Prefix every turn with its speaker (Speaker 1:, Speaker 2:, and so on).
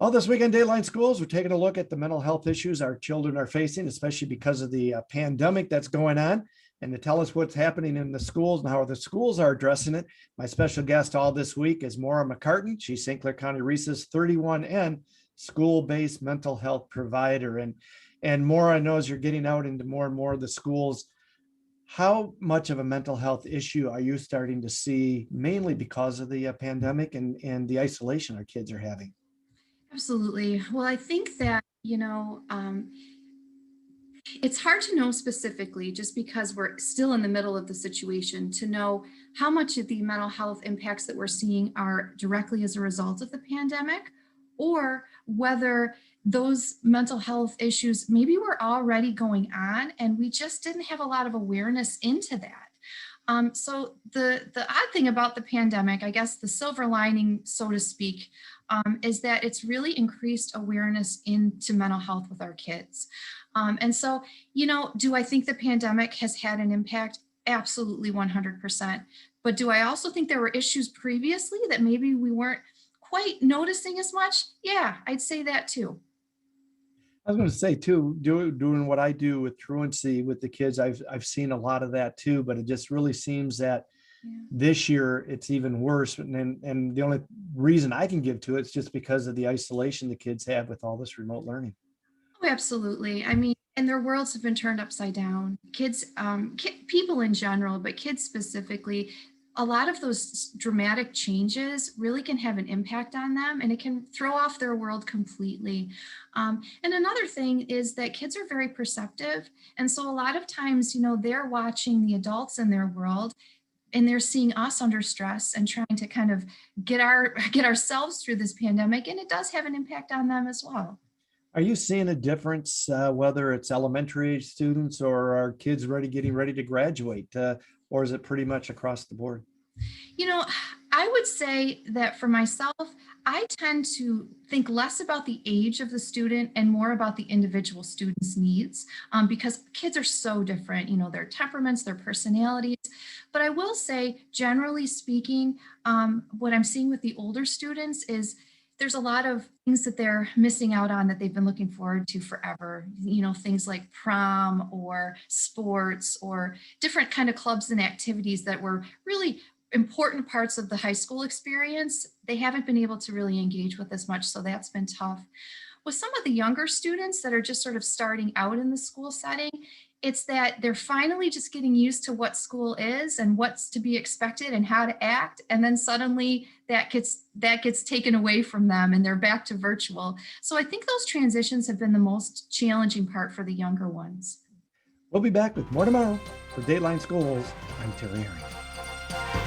Speaker 1: Well, this week on Dateline Schools, we're taking a look at the mental health issues our children are facing, especially because of the pandemic that's going on. And to tell us what's happening in the schools and how the schools are addressing it, my special guest all this week is Maura McCartan. She's St. Clair County RESA's 31N school-based mental health provider. And Maura knows you're getting out into more and more of the schools. How much of a mental health issue are you starting to see, mainly because of the pandemic and the isolation our kids are having?
Speaker 2: Absolutely. Well, I think that, it's hard to know specifically just because we're still in the middle of the situation to know how much of the mental health impacts that we're seeing are directly as a result of the pandemic, or whether those mental health issues maybe were already going on and we just didn't have a lot of awareness into that. So the odd thing about the pandemic, I guess the silver lining, so to speak, is that it's really increased awareness into mental health with our kids. And so, do I think the pandemic has had an impact? Absolutely 100%. But do I also think there were issues previously that maybe we weren't quite noticing as much? Yeah, I'd say that too.
Speaker 1: I was going to say too, doing what I do with truancy with the kids, I've seen a lot of that too, but it just really seems that
Speaker 2: Yeah.
Speaker 1: this year it's even worse. And the only reason I can give to it is just because of the isolation the kids have with all this remote learning.
Speaker 2: Oh, absolutely. I mean, and their worlds have been turned upside down. Kids, people in general, but kids specifically, a lot of those dramatic changes really can have an impact on them and it can throw off their world completely. And another thing is that kids are very perceptive. And so a lot of times, they're watching the adults in their world and they're seeing us under stress and trying to kind of get ourselves through this pandemic. And it does have an impact on them as well.
Speaker 1: Are you seeing a difference, whether it's elementary age students or are kids getting ready to graduate, or is it pretty much across the board?
Speaker 2: You know, I would say that for myself, I tend to think less about the age of the student and more about the individual student's needs, because kids are so different, their temperaments, their personalities. But I will say, generally speaking, what I'm seeing with the older students is there's a lot of things that they're missing out on that they've been looking forward to forever. Things like prom or sports or different kind of clubs and activities that were really important parts of the high school experience. They haven't been able to really engage with as much, so that's been tough. With some of the younger students that are just sort of starting out in the school setting, it's that they're finally just getting used to what school is and what's to be expected and how to act, and then suddenly that gets taken away from them and they're back to virtual. So I think those transitions have been the most challenging part for the younger ones.
Speaker 1: We'll be back with more tomorrow for Dateline Schools. I'm Terry Herring.